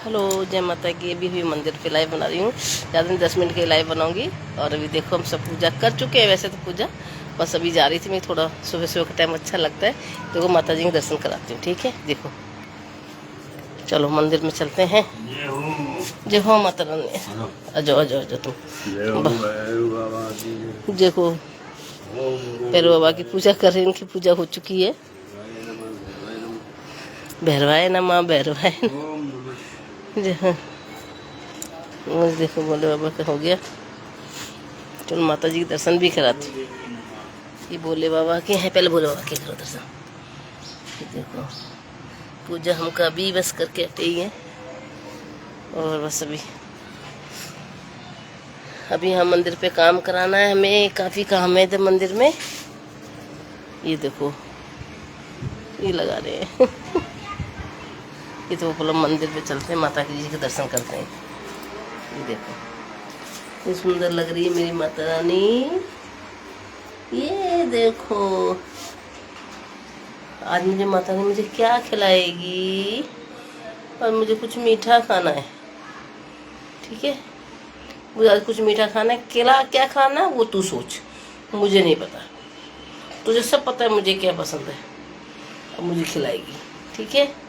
Hello, जय माता की। अभी भी मंदिर पे लाइव बना रही हूँ। ज़्यादा नहीं, 10 मिनट के लाइव बनाऊंगी। और अभी देखो, हम सब पूजा कर चुके हैं वैसे तो पूजा, बस अभी जा रही थी मैं। थोड़ा सुबह सुबह का टाइम अच्छा लगता है। देखो माता जी के दर्शन कराती हूँ, ठीक है। देखो चलो मंदिर में चलते हैं। जय हो माता रानी। अजो अजो अजो तुम देखो, भैरव बाबा की पूजा कर रहे हैं। इनकी पूजा हो चुकी है। भैरवाए ना माँ, भैरवाए देखो भोले बाबा का हो गया। चलो माता जी के दर्शन भी कराती हूँ। ये भोले बाबा के हैं, पहले भोले बाबा के करो दर्शन। देखो पूजा हम अभी बस करके हटे ही हैं। और बस अभी हम मंदिर पे काम कराना है हमें। काफ़ी काम है तो मंदिर में। ये देखो ये लगा रहे हैं ये तो बोलो मंदिर पे चलते हैं, माता जी के दर्शन करते हैं। ये देखो ये सुंदर लग रही है मेरी माता रानी। ये देखो आज मुझे माता रानी मुझे क्या खिलाएगी। और मुझे कुछ मीठा खाना है, ठीक है। मुझे आज कुछ मीठा खाना है। केला क्या खाना है वो तू सोच, मुझे नहीं पता। तुझे सब पता है मुझे क्या पसंद है। अब मुझे खिलाएगी, ठीक है।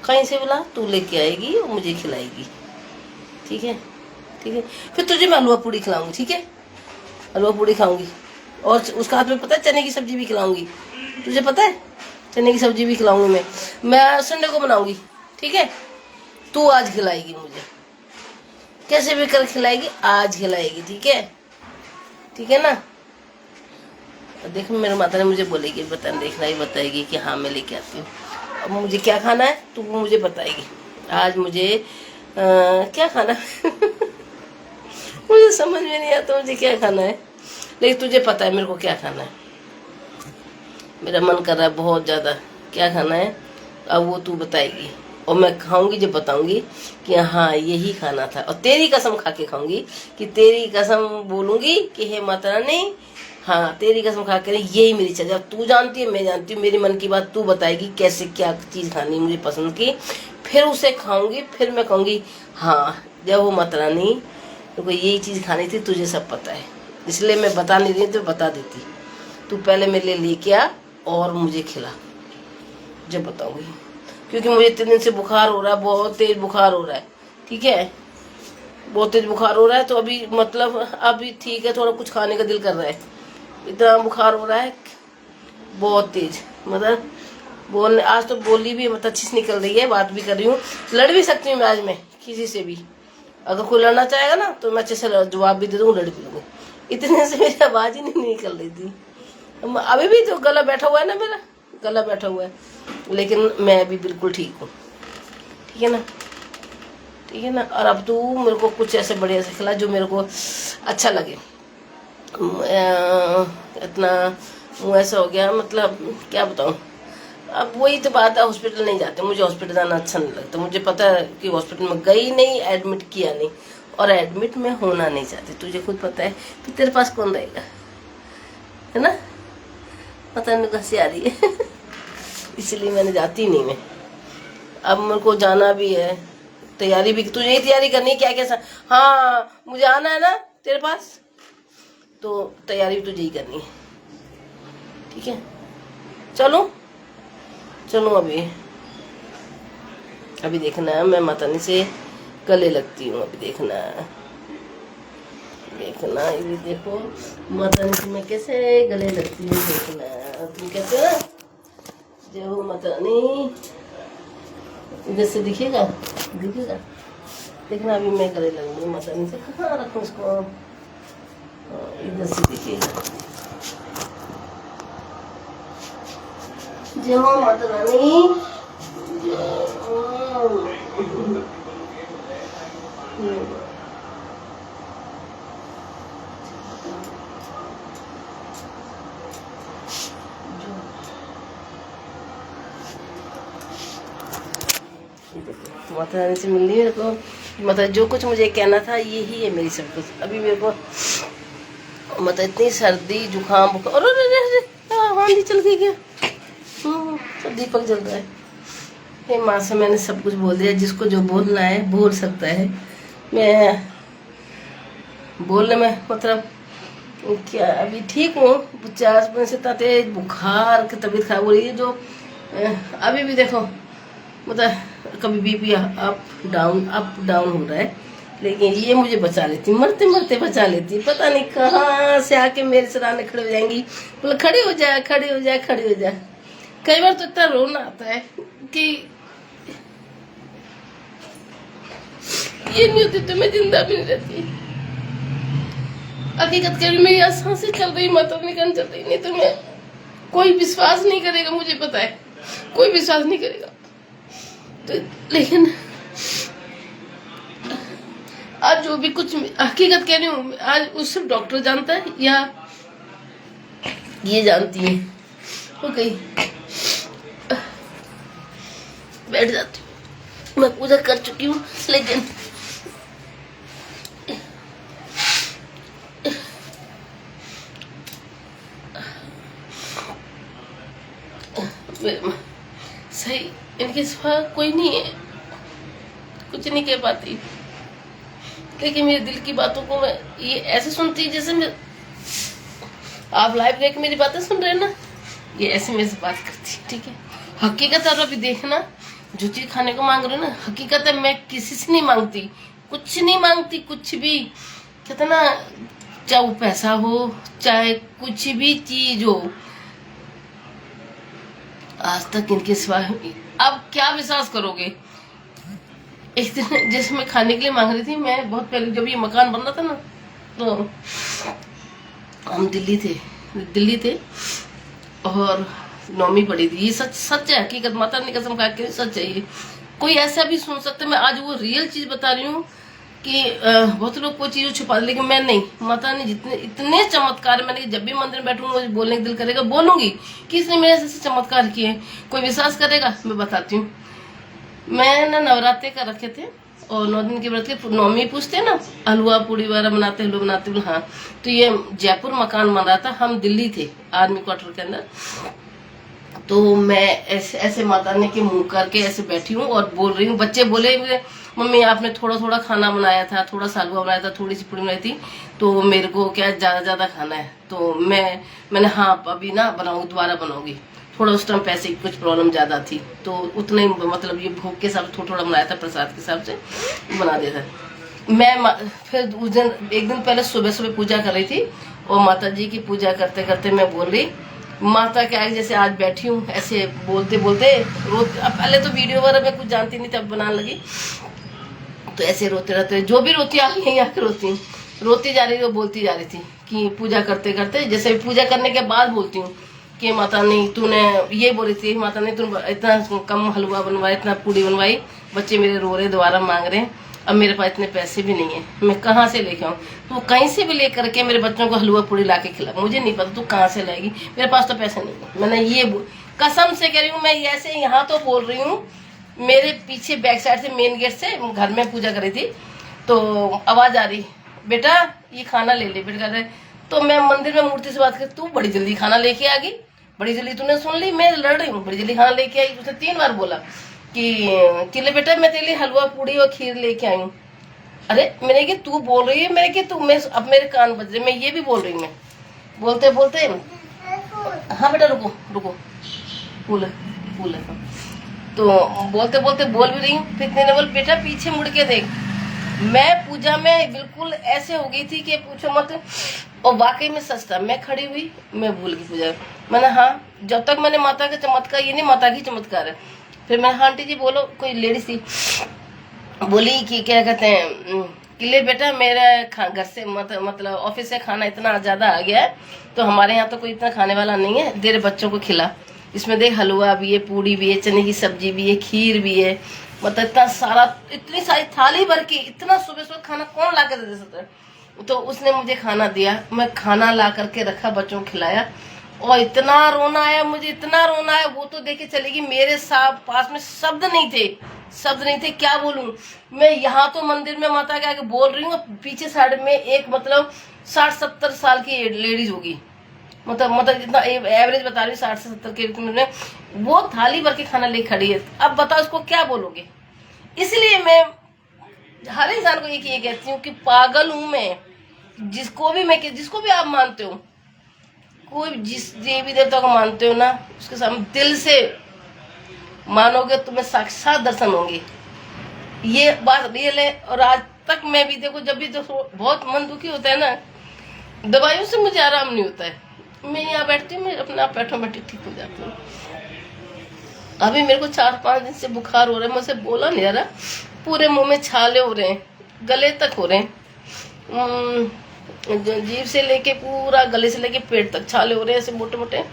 कहीं से बुला, तू लेके आएगी और मुझे खिलाएगी, ठीक है। ठीक है, फिर तुझे मैं हलवा पूड़ी खिलाऊंगी, ठीक है। हलवा पूड़ी खाऊंगी और उसका हाथ में पता है चने की सब्जी भी खिलाऊंगी। तुझे पता है चने की सब्जी भी खिलाऊंगी मैं संडे को बनाऊंगी, ठीक है। तू आज खिलाएगी मुझे, कैसे भी कर खिलाएगी, आज खिलाएगी, ठीक है। ठीक है ना। देखो मेरे माता ने मुझे बोलेगी, बता देखना ही बताएगी कि हाँ मैं लेके आती हूँ। अब मुझे क्या खाना है तो वो मुझे बताएगी। आज मुझे क्या खाना मुझे समझ में नहीं आता मुझे क्या खाना है, लेकिन तुझे पता है मेरे को क्या खाना है। मेरा मन कर रहा है बहुत ज़्यादा, क्या खाना है अब वो तू बताएगी। और मैं खाऊंगी जब बताऊंगी कि हाँ यही खाना था। और तेरी कसम खा के खाऊंगी, कि तेरी कसम बोलूंगी कि हे माता रानी, हाँ तेरी कसम खा के यही मेरी चीज़। अब तू जानती है, मैं जानती हूँ, मेरी मन की बात तू बताएगी कैसे क्या चीज़ खानी मुझे पसंद की। फिर उसे खाऊंगी, फिर मैं कहूँगी हाँ जब वो माता रानी तो यही चीज़ खानी थी, तुझे सब पता है, इसलिए मैं बता नहीं रही तो बता देती। तू पहले मेरे लिए लेके आ और मुझे खिला जब बताऊंगी। क्योंकि मुझे 3 दिन से बुखार हो रहा है, बहुत तेज बुखार हो रहा है, ठीक है। बहुत तेज बुखार हो रहा है तो अभी मतलब अभी ठीक है, थोड़ा कुछ खाने का दिल कर रहा है। इतना बुखार हो रहा है बहुत तेज, मतलब बोलने आज तो बोली भी मतलब अच्छी से निकल रही है, बात भी कर रही हूँ, लड़ भी सकती हूँ मैं आज मैं किसी से भी। अगर कोई लड़ना चाहेगा ना तो मैं अच्छे से जवाब भी दे दूँगी, लड़ भी लूँगी। इतने से मेरी आवाज़ ही नहीं निकल रही थी। अभी भी तो गला बैठा हुआ है ना, मेरा गला बैठा हुआ है, लेकिन मैं अभी बिल्कुल ठीक हूँ, ठीक है ना। ठीक है ना। और अब तू मेरे को कुछ ऐसे बढ़िया से खिला जो मेरे को अच्छा लगे। इतना मुँह ऐसा हो गया, मतलब क्या बताऊँ। अब वही तो बात है, हॉस्पिटल नहीं जाते, मुझे हॉस्पिटल जाना अच्छा नहीं लगता। मुझे पता है कि हॉस्पिटल में गई नहीं, एडमिट किया नहीं, और एडमिट में होना नहीं चाहती, तुझे खुद पता है। फिर तेरे पास कौन रहेगा, है ना। पता नहीं कैसी आ रही है इसलिए मैंने जाती नहीं मैं। अब मेरे को जाना भी है, तैयारी भी तुझे ही तैयारी करनी है क्या कैसा। हाँ मुझे आना है ना तेरे पास, तो तैयारी भी तुझे ही करनी है, ठीक है। चलो चलो अभी देखना है, मैं माता रानी से गले लगती हूँ। अभी देखना ये देखो माता रानी से मैं कैसे गले लगती हूँ, देखना। तुम कहते हो ना जय हो माता रानी, इधर से दिखेगा देखना। अभी मैं गले लगूंगी माता रानी से, कहाँ रखूँ उसको, इधर से दिखेगा। जय हो माता रानी, माता रानी से मिलनी मेरे को, मतलब जो कुछ मुझे कहना था यही है मेरी सब कुछ। अभी मेरे को मतलब इतनी सर्दी जुकाम बुखार, और आंधी चल गई क्या। सब दीपक जल रहा है। ये माँ से मैंने सब कुछ बोल दिया, जिसको जो बोलना है बोल सकता है। मैं बोलने में मतलब क्या अभी ठीक हूँ, 4 दिन से इतना तेज बुखार की तबीयत खराब हो रही है, जो अभी भी देखो मतलब कभी बीपी अप डाउन हो रहा है, लेकिन ये मुझे बचा लेती, मरते मरते बचा लेती। पता नहीं कहाँ से आके मेरे सराहने खड़े हो जाएंगी, बोले खड़ी हो जाए खड़ी हो जाए खड़ी हो जाए। कई बार तो इतना रोना आता है कि ये नहीं होती तो मैं जिंदा भी नहीं रहती। हकीकत के मेरी आज सांसें चल रही, माता निकल चल रही, नहीं तो मैं कोई विश्वास नहीं करेगा, मुझे पता है कोई विश्वास नहीं करेगा। तो लेकिन आज जो भी कुछ हकीकत कह रही हूँ, आज उस सिर्फ डॉक्टर जानता है या ये जानती है। ओके बैठ जाती हूँ, मैं पूजा कर चुकी हूँ, लेकिन सही इनके सिवा कोई नहीं है, कुछ नहीं कह पाती। लेकिन मेरे दिल की बातों को मैं ये ऐसे सुनती जैसे मैं आप लाइव देख मेरी बातें सुन रहे हैं ना, ये ऐसे मेरे से बात करती। ठीक है, हकीकत है। अभी देखना जो चीज खाने को मांग रहे हो ना, हकीकत है मैं किसी से नहीं मांगती, कुछ नहीं मांगती, कुछ भी। कहते ना, चाहे वो पैसा हो चाहे कुछ भी चीज हो, आज तक इनके सिवा। अब क्या विश्वास करोगे, एक दिन जैसे मैं खाने के लिए मांग रही थी, मैं बहुत पहले जब ये मकान बन रहा था ना, तो हम दिल्ली थे और नौमी पड़ी थी। ये सच है, हकीकत, माता ने कसम खा के सच है। ये कोई ऐसा भी सुन सकता है, मैं आज वो रियल चीज बता रही हूँ कि बहुत लोग कोई चीज छुपा, लेकिन मैं नहीं। माता ने जितने इतने चमत्कार, मैंने जब भी मंदिर में बैठूंगा मुझे बोलने का दिल करेगा, बोलूंगी कि इसने मेरे ऐसे चमत्कार किए। कोई विश्वास करेगा? मैं बताती हूँ। मैं ना नवरात्रे का रखे थे और 9 दिन के व्रत के नौमी पूछते हैं ना, हलवा पूड़ी वगैरह बनाते, हलवा बनाते। हाँ, तो ये जयपुर मकान बन रहा था, हम दिल्ली थे आर्मी क्वार्टर के अंदर। तो मैं ऐसे माता ने के मुंह करके ऐसे बैठी हूँ और बोल रही हूँ। बच्चे बोले मम्मी आपने थोड़ा थोड़ा खाना बनाया था, थोड़ा सा हलवा बनाया था, थोड़ी सी पूड़ी बनाई थी, तो मेरे को क्या ज्यादा खाना है। तो मैंने हाँ अभी ना बनाऊंगी, दोबारा बनाऊंगी। थोड़ा उस टाइम पैसे की कुछ प्रॉब्लम ज्यादा थी, तो उतने मतलब ये भोग के हिसाब से थोड़ा थोड़ा बनाया था, प्रसाद के हिसाब से बना दिया था। मैं फिर उस दिन एक दिन पहले सुबह पूजा कर रही थी और माता जी की पूजा करते करते मैं बोल रही, माता क्या है जैसे आज बैठी हूँ, ऐसे बोलते बोलते पहले तो वीडियो वगैरह में कुछ जानती नहीं, तब बनाने लगी। तो ऐसे रोते रहते, जो भी रोती यहीं आकर रोती जा रही थी, बोलती जा रही थी कि पूजा करते करते, जैसे पूजा करने के बाद बोलती हूँ कि माता नहीं तूने ये बोली थी, माता नहीं तूने इतना कम हलवा बनवाया, इतना पूड़ी बनवाई, बच्चे मेरे रो रहे, दोबारा मांग रहे हैं, अब मेरे पास इतने पैसे भी नहीं है, मैं कहाँ से लेके आऊँ? तो कहीं से भी लेकर के मेरे बच्चों को हलवा पूड़ी ला के खिला। मुझे नहीं पता तू कहाँ से लाएगी, मेरे पास तो पैसे नहीं है। मैंने ये कसम से कह रही हूँ, मैं ऐसे यहाँ तो बोल रही हूँ, मेरे पीछे बैक साइड से मेन गेट से घर में पूजा करी थी, तो आवाज आ रही, बेटा ये खाना ले ले बेटा। तो मैं मंदिर में मूर्ति से बात कर, तू बड़ी जल्दी खाना लेके आ गई, बड़ी जल्दी तूने सुन ली, मैं लड़ रही हूँ, बड़ी जल्दी खाना लेके आई। उसने 3 बार बोला कि ले बेटा मैं तेरे लिए हलवा पूड़ी और खीर लेके आई हूँ। अरे मैंने कि तू बोल रही है, मैं कि तू, मैं अब मेरे कान बज रहे, मैं ये भी बोल रही हूँ। मैं बोलते बोलते, हाँ बेटा रुको रुको, फूल है। तो बोलते बोलते बोल भी रही हूँ, फिर ने बोल बेटा पीछे मुड़ के देख। मैं पूजा में बिल्कुल ऐसे हो गई थी कि पूछो मत, और वाकई में सच था। मैं खड़ी हुई, मैं भूल गई पूजा। मैंने हाँ, जब तक मैंने माता का चमत्कार, ये नहीं माता की चमत्कार है। फिर मैं हाँ आंटी जी बोलो, कोई लेडीज थी, बोली कि क्या कहते हैं कि ले बेटा मेरा घर से मतलब ऑफिस से खाना इतना ज्यादा आ गया है, तो हमारे यहाँ तो कोई इतना खाने वाला नहीं है, तेरे बच्चों को खिला। इसमें देख हलवा भी है, पूड़ी भी है, चने की सब्जी भी है, खीर भी है, मतलब इतना सारा, इतनी सारी थाली भर के, इतना सुबह सुबह खाना कौन ला कर दे सकता है? तो उसने मुझे खाना दिया, मैं खाना ला करके रखा, बच्चों को खिलाया, और इतना रोना आया मुझे, इतना रोना आया। वो तो देखे चलेगी, मेरे साथ पास में शब्द नहीं थे, क्या बोलूं मैं। यहाँ तो मंदिर में माता के आगे बोल रही हूँ, पीछे साइड में एक मतलब 60-70 साल की लेडीज होगी, मतलब जितना एवरेज बता रही 60 से 70 के में, वो थाली भर के खाना ले खड़ी है। अब बताओ उसको क्या बोलोगे? इसलिए मैं हर इंसान को ये कहती हूँ कि पागल हूं मैं। जिसको भी आप मानते हो, कोई जिस देवी देवता को मानते हो ना, उसके सामने दिल से मानोगे तुम्हें साक्षात दर्शन होंगे। ये बात रियल है। और आज तक मैं भी देखो, जब भी बहुत मन दुखी होता है ना, दवाइयों से मुझे आराम नहीं होता है, मैं यहाँ बैठती हूँ, मैं अपने आप बैठी ठीक हो जाती हूँ। अभी मेरे को 4-5 दिन से बुखार हो रहा है, मुझसे बोला नहीं जा रहा, पूरे मुंह में छाले हो रहे हैं, गले तक हो रहे हैं, जीभ से लेके पूरा गले से लेके पेट तक छाले हो रहे हैं, ऐसे मोटे मोटे।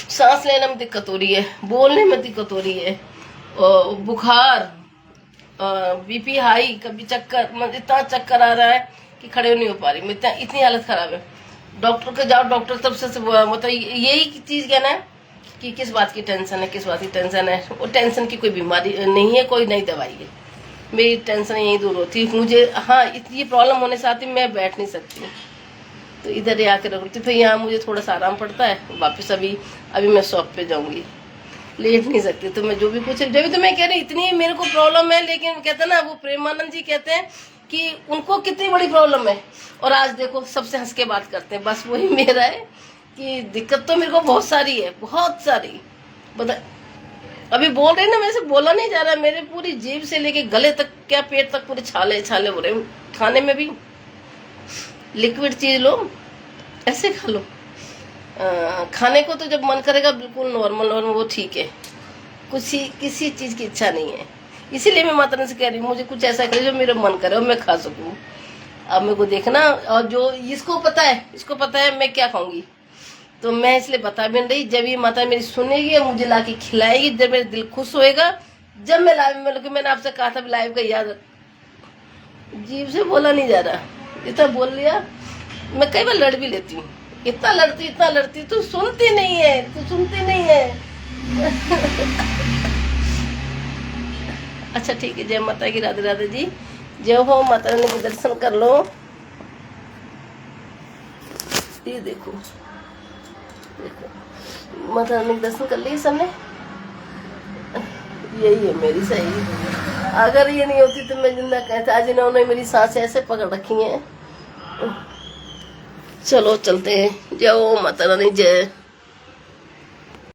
सांस लेने में दिक्कत हो रही है, बोलने में दिक्कत हो रही है, बुखार, बीपी हाई, कभी चक्कर, मतलब इतना चक्कर आ रहा है कि खड़े नहीं हो पा रही, इतनी हालत खराब है। डॉक्टर के जाओ, डॉक्टर तरफ से मतलब यही चीज कहना है कि किस बात की टेंशन है, किस बात की टेंशन है। वो टेंशन की कोई बीमारी नहीं है, कोई नई दवाई है, मेरी टेंशन यही दूर होती है मुझे। हाँ, इतनी प्रॉब्लम होने से आती मैं बैठ नहीं सकती, तो इधर ही आकर रखती, फिर यहाँ मुझे थोड़ा सा आराम पड़ता है। वापस अभी मैं शॉप पे जाऊंगी, लेट नहीं सकती। तो मैं जो भी कुछ, जब भी तो मैं कह रही इतनी मेरे को प्रॉब्लम है, लेकिन कहते हैं ना, वो प्रेमानंद जी कहते हैं कि उनको कितनी बड़ी प्रॉब्लम है, और आज देखो सबसे हंस के बात करते हैं। बस वही मेरा है कि दिक्कत तो मेरे को बहुत सारी है, बहुत सारी। बता, अभी बोल रही ना, मेरे से बोला नहीं जा रहा, मेरे पूरी जीभ से लेके गले तक, क्या पेट तक पूरे छाले छाले हो रहे हैं। खाने में भी लिक्विड चीज लो, ऐसे खा लो। खाने को तो जब मन करेगा बिल्कुल नॉर्मल वो ठीक है, किसी चीज की इच्छा नहीं है। इसीलिए मैं माता रानी से कह रही हूँ, मुझे कुछ ऐसा करे जो मेरा मन करे और मैं खा सकूँ। अब मेरे को देखना, और जो इसको पता है मैं क्या खाऊंगी, तो मैं इसलिए बता भी नहीं रही। जब ये माता मेरी सुनेगी, मुझे ला के खिलाएगी, जब मेरा दिल खुश होएगा, जब मैं लाइव में, मैंने आपसे कहा था लाइव का याद, जीभ से बोला नहीं जा रहा, इतना बोल लिया। मैं कई बार लड़ भी लेती हूँ, इतना लड़ती, तू सुनती नहीं है। अच्छा ठीक है, जय माता की, राधे राधे जी, जय हो माता रानी के दर्शन कर लो। ये देखो माता रानी के दर्शन कर लिए सबने, यही है मेरी सही। अगर ये नहीं होती तो मैं जिंदा कहता। आज इन्होंने मेरी सांसें ऐसे पकड़ रखी हैं। चलो चलते हैं, जय हो माता रानी, जय।